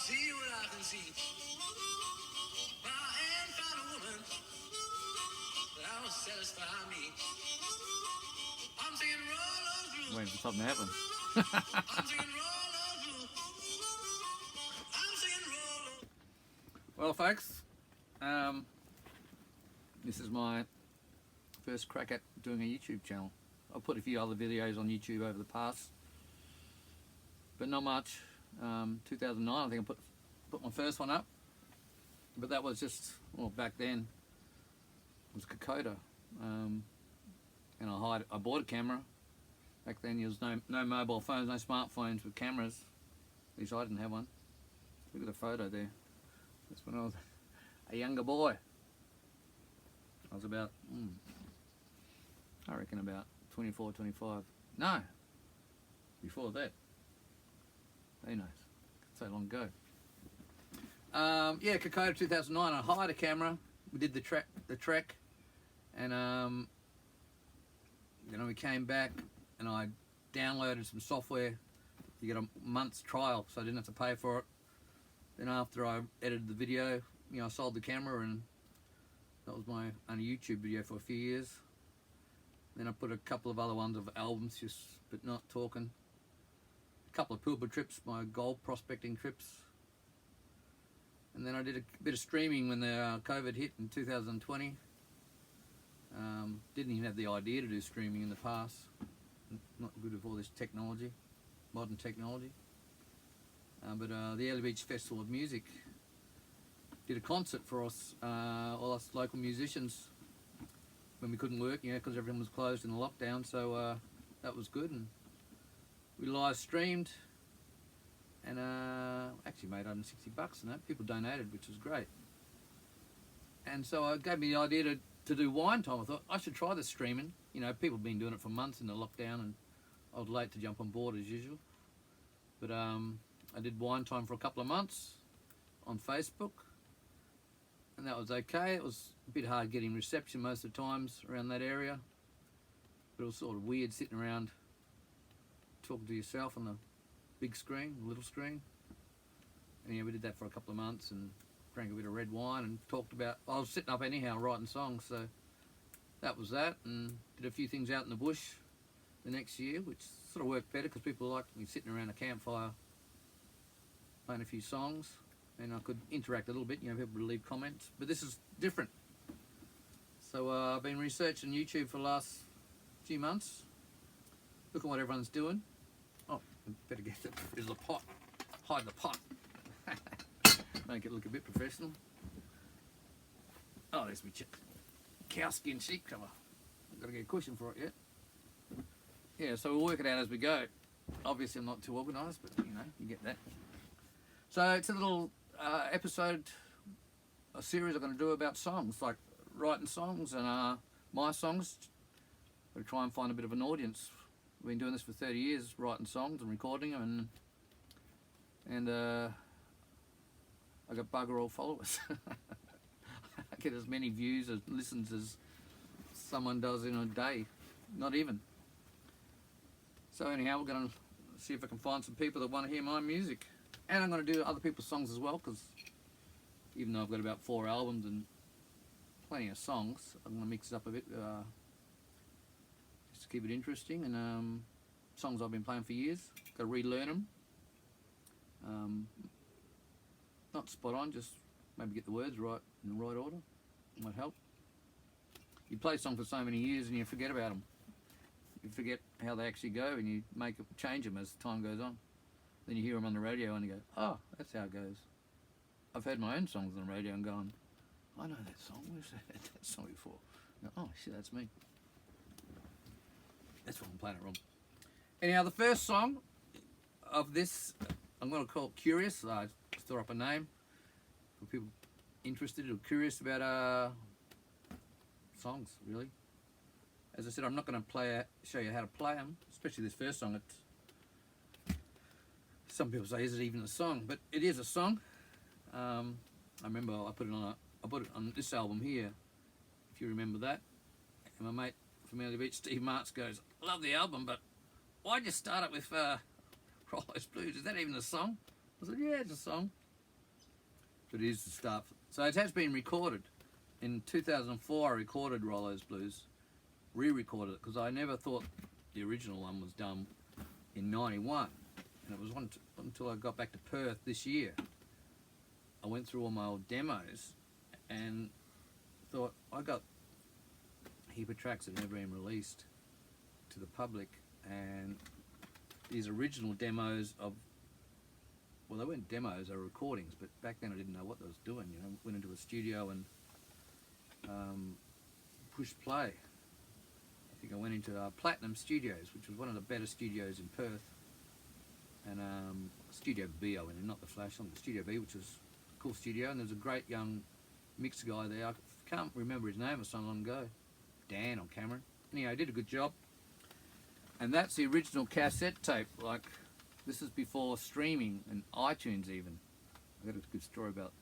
see what I can see. My hand found a woman that will satisfy me. I'm singing Rollo through. Waiting for something to happen. I'm singing Rollo through. I'm singing Rollo. Well, folks, this is my first crack at doing a YouTube channel. I've put a few other videos on YouTube over the past, but not much. 2009, I think I put my first one up, but that was just, well, back then it was Kokoda, and I bought a camera. Back then there was no mobile phones, no smartphones with cameras. At least I didn't have one. Look at the photo there. That's when I was a younger boy. I was about, I reckon about 24, 25. No, before that. Who knows? So long ago. Yeah, Kokoda 2009. I hired a camera. We did the trek, and you know, we came back and I downloaded some software. You get a month's trial, so I didn't have to pay for it. Then after I edited the video, you know, I sold the camera, and that was my only YouTube video for a few years. Then I put a couple of other ones of albums, just but not talking. A couple of Pilbara trips, my gold prospecting trips. And then I did a bit of streaming when the COVID hit in 2020. Didn't even have the idea to do streaming in the past. Not good with all this technology, modern technology. But the Early Beach Festival of Music did a concert for us, all us local musicians, when we couldn't work, you know, because everything was closed in the lockdown. So that was good, and we live streamed, and actually made $160 and that. People donated, which was great. And so it gave me the idea to do wine time. I thought I should try this streaming. You know, people have been doing it for months in the lockdown, and I was late to jump on board as usual. But I did wine time for a couple of months on Facebook, and that was okay. It was a bit hard getting reception most of the times around that area, but it was sort of weird sitting around talking to yourself on the big screen, the little screen. And yeah, we did that for a couple of months and drank a bit of red wine and talked about, I was sitting up anyhow writing songs, so that was that, and did a few things out in the bush the next year, which sort of worked better because people liked me sitting around a campfire playing a few songs, and I could interact a little bit, you know, people would leave comments, but this is different. So I've been researching YouTube for the last few months, looking what everyone's doing. Oh, better get it. There's a pot. Hide the pot. Make it look a bit professional. Oh, there's my cow skin sheet cover. I've got to get a cushion for it yet. Yeah, so we'll work it out as we go. Obviously I'm not too organised, but you know, you get that. So it's a little episode, a series I'm going to do about songs, like writing songs and my songs. I'm going to try and find a bit of an audience. We've been doing this for 30 years, writing songs and recording them, and I got bugger all followers. I get as many views or listens as someone does in a day, not even. So anyhow, we're going to see if I can find some people that want to hear my music. And I'm going to do other people's songs as well, because even though I've got about 4 albums and plenty of songs, I'm going to mix it up a bit just to keep it interesting. And songs I've been playing for years, got to relearn them. Not spot on, just maybe get the words right in the right order. Might help. You play a song for so many years and you forget about them. You forget how they actually go, and you change them as time goes on. Then you hear them on the radio and you go, oh, that's how it goes. I've heard my own songs on the radio and gone, I know that song, where's that song before? Go, oh shit, that's me. That's why I'm playing it wrong. Anyhow, the first song of this, I'm going to call it Curious. I just threw up a name for people interested or curious about songs, really. As I said, I'm not going to show you how to play them, especially this first song. Some people say, is it even a song? But it is a song. I remember I put it on this album here, if you remember that. And my mate from Early Beach, Steve Marks, goes, I love the album, but why'd you start it with Rollo's Blues? Is that even a song? I said, yeah, it's a song. but it is the start. So it has been recorded. In 2004 I recorded Rollo's Blues, re-recorded it, because I never thought the original one was done in 91. And it was until I got back to Perth this year. I went through all my old demos and thought, I got a heap of tracks that had never been released to the public, and these original demos of, well, they weren't demos, they were recordings, but back then I didn't know what I was doing, you know. Went into a studio and pushed play. I think I went into Platinum Studios, which was one of the better studios in Perth, and Studio B I went in, not the Flash, on the Studio B, which was a cool studio, and there was a great young mixer guy there. I can't remember his name, it was so long ago, Dan or Cameron. Anyhow, he did a good job. And that's the original cassette tape. Like, this is before streaming and iTunes even. I got a good story about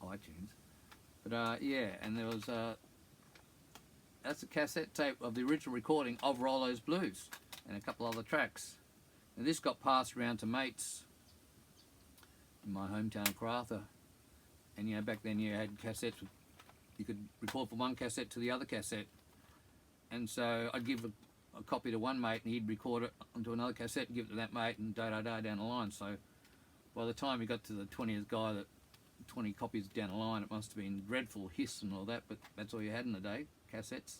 iTunes. But yeah, and there was that's a cassette tape of the original recording of Rollo's Blues and a couple other tracks. And this got passed around to mates in my hometown of Karratha. And you know, back then you had cassettes, you could record from one cassette to the other cassette. And so I'd give a copy to one mate and he'd record it onto another cassette and give it to that mate, and down the line. So by the time we got to the 20th guy, that 20 copies down the line, it must have been dreadful hiss and all that, but that's all you had in the day, cassettes.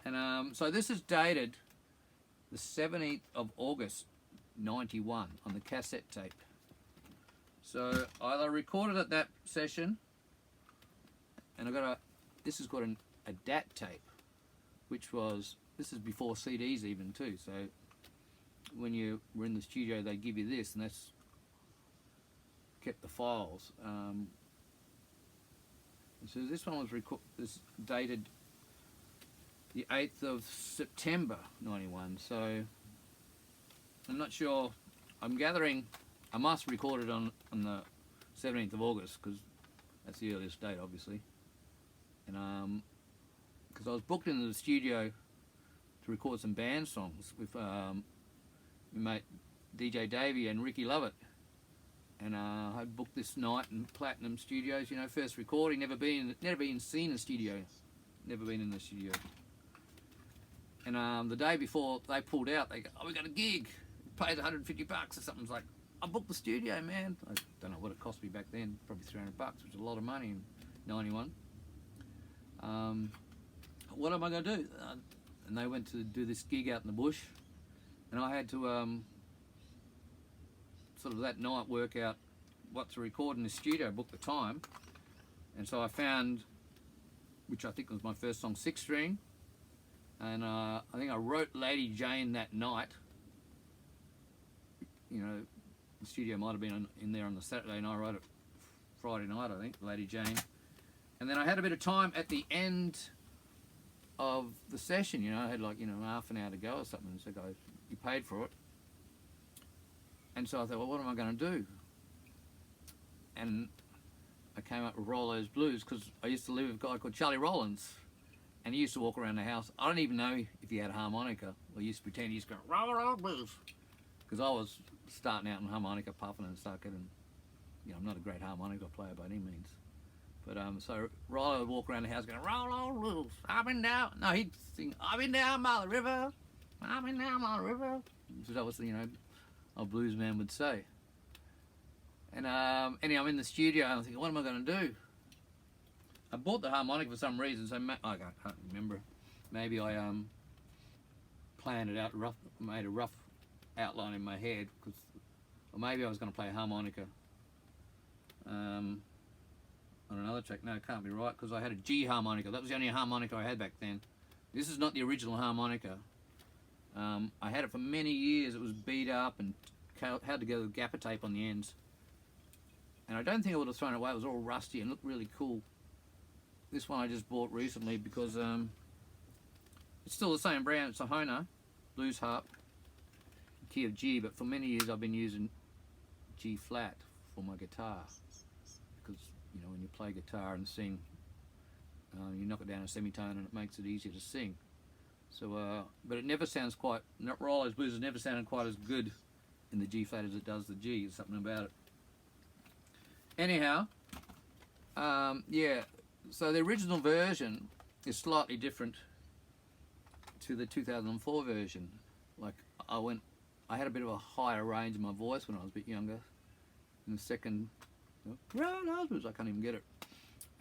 And so this is dated the 17th of August 91 on the cassette tape. So I recorded at that session, and I got this is called a DAT tape, which was, this is before CDs even too, so when you were in the studio they give you this, and that's kept the files. And so this one was dated the 8th of September 91, so I'm not sure, I'm gathering I must record it on the 17th of August, because that's the earliest date obviously, and because I was booked into the studio to record some band songs with my mate DJ Davey and Ricky Lovett, and I booked this night in Platinum Studios, you know, first recording, never been seen in a studio, never been in the studio. And the day before they pulled out, they go, oh, we got a gig, pays $150 or something. It's like, I booked the studio, man. I don't know what it cost me back then, probably $300, which is a lot of money in 91. What am I going to do? And they went to do this gig out in the bush, and I had to sort of that night work out what to record in the studio, book the time. And so I found, which I think was my first song, 6-string, and I think I wrote Lady Jane that night. You know, the studio might have been in there on the Saturday, and I wrote it Friday night, I think, Lady Jane. And then I had a bit of time at the end of the session, you know, I had like, you know, half an hour to go or something, and so guys, you paid for it. And so I thought, well, what am I going to do? And I came up with Rollo's Blues, because I used to live with a guy called Charlie Rollins, and he used to walk around the house. I don't even know if he had a harmonica, or he used to pretend he used to go, Rollo Blues, because I was starting out in harmonica, puffing and sucking, and, you know, I'm not a great harmonica player by any means. But so Rollo would walk around the house going, Rollo Blues, I've been down. No, he'd sing, I've been down by the river, I've been down by the river. So that was, you know, a blues man would say. And anyhow, I'm in the studio and I'm thinking, what am I going to do? I bought the harmonica for some reason, so I can't remember. Maybe I planned it out, made a rough outline in my head, or maybe I was going to play a harmonica on another track. No, it can't be right, because I had a G harmonica. That was the only harmonica I had back then. This is not the original harmonica. I had it for many years. It was beat up and held together with gaffer tape on the ends. And I don't think I would have thrown it away. It was all rusty and looked really cool. This one I just bought recently because it's still the same brand. It's a Hohner blues harp, key of G, but for many years I've been using G flat for my guitar, because, you know, when you play guitar and sing, you knock it down a semitone and it makes it easier to sing. So, but it never sounds quite, Rollo's Blues has never sounded quite as good in the G flat as it does the G. There's something about it. Anyhow, Yeah, so the original version is slightly different to the 2004 version. Like I had a bit of a higher range in my voice when I was a bit younger. In the second, I can't even get it.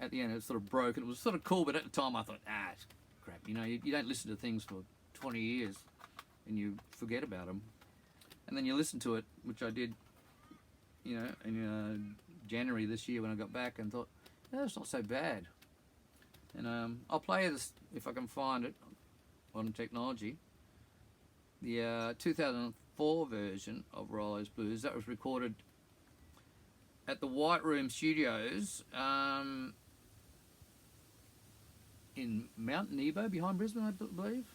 At the end, it sort of broke. It was sort of cool, but at the time, I thought, it's crap. You know, you don't listen to things for 20 years, and you forget about them. And then you listen to it, which I did, you know, in January this year when I got back, and thought, it's not so bad. And I'll play this if I can find it on technology. The 2004 version of Rollo's Blues, that was recorded at the White Room Studios in Mount Nebo, behind Brisbane, I believe.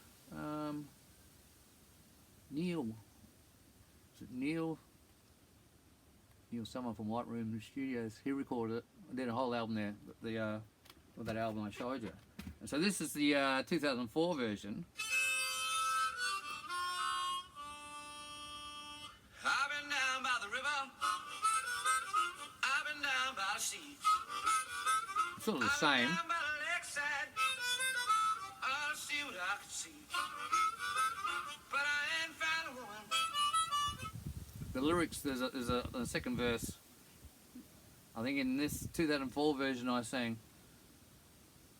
Neil, is it Neil? Neil, someone from White Room Studios. He recorded it. I did a whole album there. That album I showed you. And so this is the 2004 version. I've been down by the river. I've been down by the sea. It's sort of the same. I've been down by the lakeside. I'll see what I can see. But I ain't found a woman. The lyrics, there's a second verse. I think in this 2004 version I sang,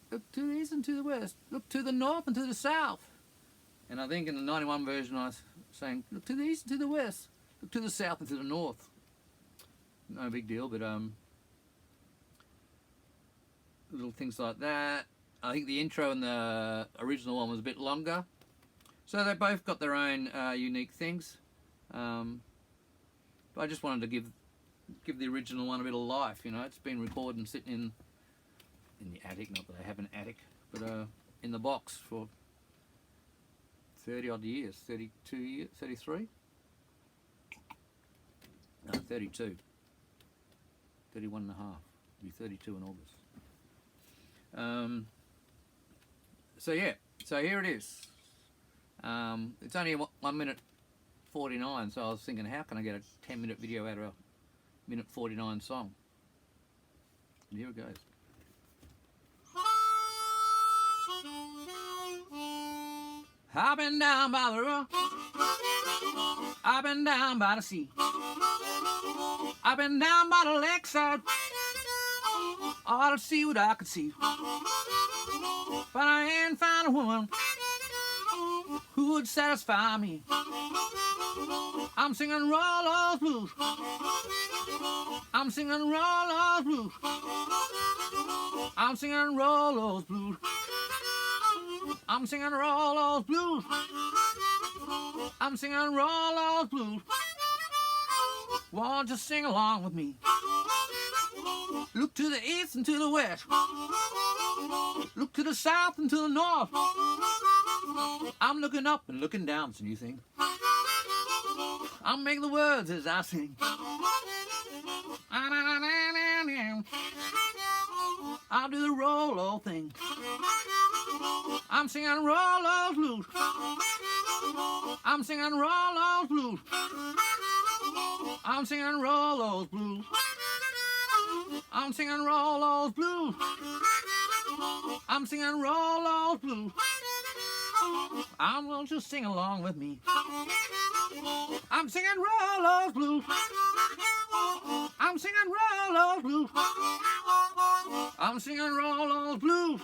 look to the east and to the west, look to the north and to the south. And I think in the 91 version I was saying, look to the east and to the west, look to the south and to the north. No big deal, but little things like that. I think the intro and the original one was a bit longer. So they both got their own unique things. But I just wanted to give the original one a bit of life, you know. It's been recorded and sitting in the attic, not that I have an attic, but in the box for 30 odd years, 32 years, 33? No, 32. 31 and a half. It'll be 32 in August. So yeah, so here it is. It's only 1 minute 49, so I was thinking, how can I get a 10-minute video out of a minute 49 song? And here it goes. I've been down by the river, I've been down by the sea, I've been down by the lakeside, ought to see what I could see, but I ain't found a woman who would satisfy me. I'm singing Rollo's Blues, I'm singing Rollo's Blues, I'm singing Rollo's Blues, I'm singing Rollo's Blues, I'm singing Rollo's Blues. Won't you sing along with me? Look to the east and to the west, look to the south and to the north. I'm looking up and looking down, so you think I'm making the words as I sing. I'll do the Rollo thing. I'm singing Rollo's Blues, I'm singing Rollo's Blues, I'm singing Rollo's Blues, I'm singing Rollo's Blues, I'm singing Rollo's Blues. I want you to sing along with me. I'm singing Rollo's Blues, I'm singing Rollo's Blues, I'm singing Rollo's Blues,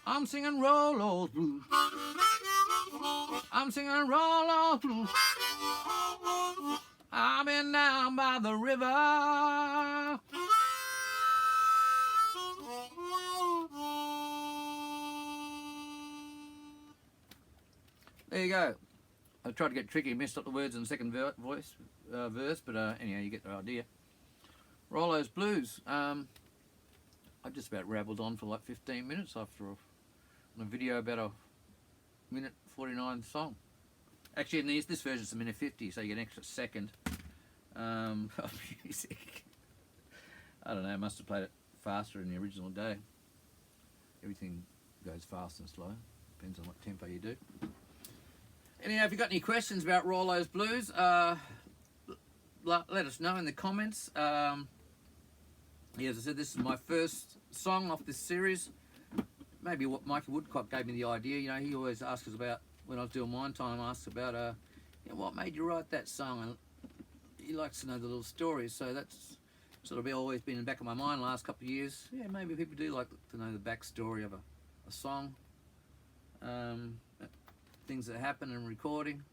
I'm singing Rollo's Blues, I'm singing Rollo's Blues. I've been down by the river. There you go. I tried to get tricky, messed up the words in the second verse, but anyhow, you get the idea. Rollo's Blues. I just about rabbled on for like 15 minutes after a video about a minute 49 song. Actually, in this version it's a minute 50, so you get an extra second of music. I don't know, I must have played it faster in the original day. Everything goes fast and slow. Depends on what tempo you do. Anyhow, if you've got any questions about Rollo's Blues, let us know in the comments. Yeah, as I said, this is my first song off this series. Maybe what Mikey Woodcock gave me the idea. You know, he always asks us about, when I was doing Mine Time, asks about, you know, what made you write that song? And he likes to know the little stories, so that's sort of always been in the back of my mind the last couple of years. Yeah, maybe people do like to know the backstory of a song, things that happen in recording.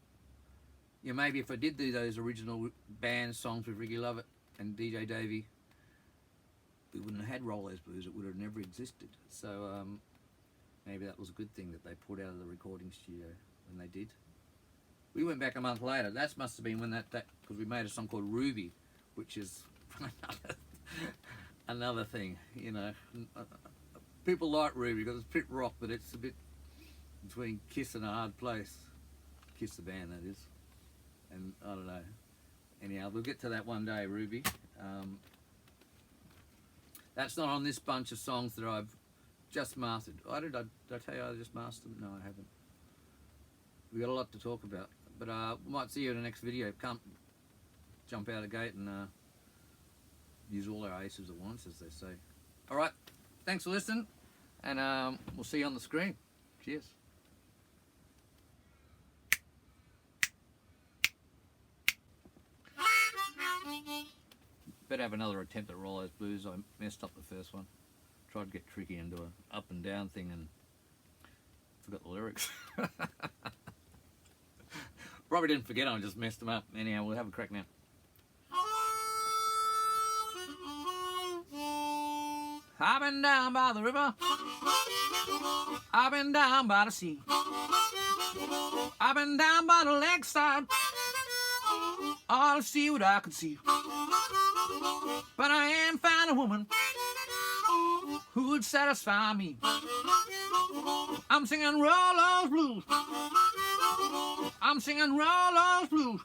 Yeah, maybe if I did do those original band songs with Ricky Lovett and DJ Davey, we wouldn't have had Rollo's Blues. It would have never existed. So maybe that was a good thing that they pulled out of the recording studio when they did. We went back a month later. That must have been when that because we made a song called Ruby, which is another thing, you know. People like Ruby because it's a bit rock, but it's a bit between Kiss and A Hard Place. Kiss the band, that is. And I don't know. Anyhow, we'll get to that one day, Ruby. That's not on this bunch of songs that I've just mastered. Did I tell you I just mastered them? No, I haven't. We've got a lot to talk about. But we might see you in the next video. Can't jump out of the gate and use all our aces at once, as they say. Alright, thanks for listening. And we'll see you on the screen. Cheers. Better have another attempt at Rollo's Blues. I messed up the first one. Tried to get tricky and do an up and down thing and forgot the lyrics. Probably didn't forget them, I just messed them up. Anyhow, we'll have a crack now. I've been down by the river, I've been down by the sea, I've been down by the lakeside, all to see what I could see. But I ain't found a woman who would satisfy me. I'm singing Rollo's Blues, I'm singing Rollo's Blues,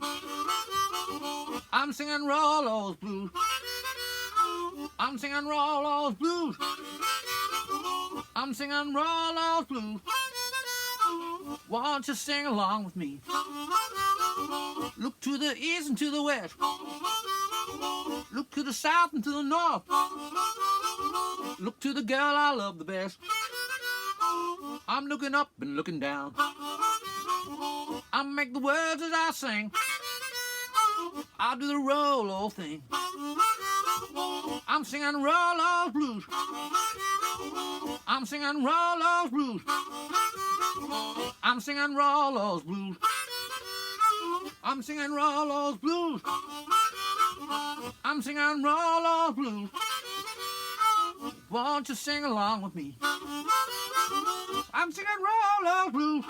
I'm singing Rollo's Blues, I'm singing Rollo's Blues, I'm singing Rollo's Blues. Won't you sing along with me? Look to the east and to the west, look to the south and to the north, look to the girl I love the best. I'm looking up and looking down, I make the words as I sing, I'll do the Rollo thing. I'm singing Rollo's Blues, I'm singing Rollo's Blues, I'm singing Rollo's Blues, I'm singing Rollo's Blues, I'm singing Rollo's Blues. Won't you sing along with me? I'm singing Rollo's Blues,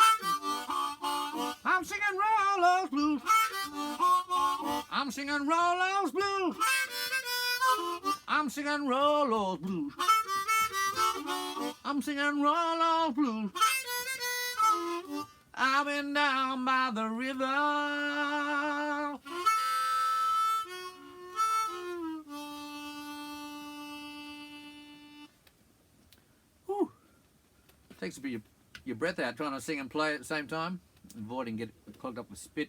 I'm singing Rollo's Blues, I'm singing Rollo's Blues, I'm singing Rollo's Blues, I'm singing Rollo's Blues. I've been down by the river. Whew. Takes a bit of your breath out trying to sing and play at the same time, avoiding getting clogged up with spit.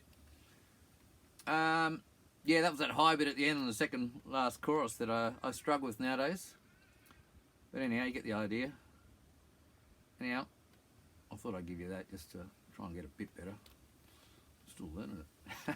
Yeah, that was that high bit at the end on the second last chorus that I struggle with nowadays. But anyhow, you get the idea. Anyhow, I thought I'd give you that just to try and get a bit better. Still learning it.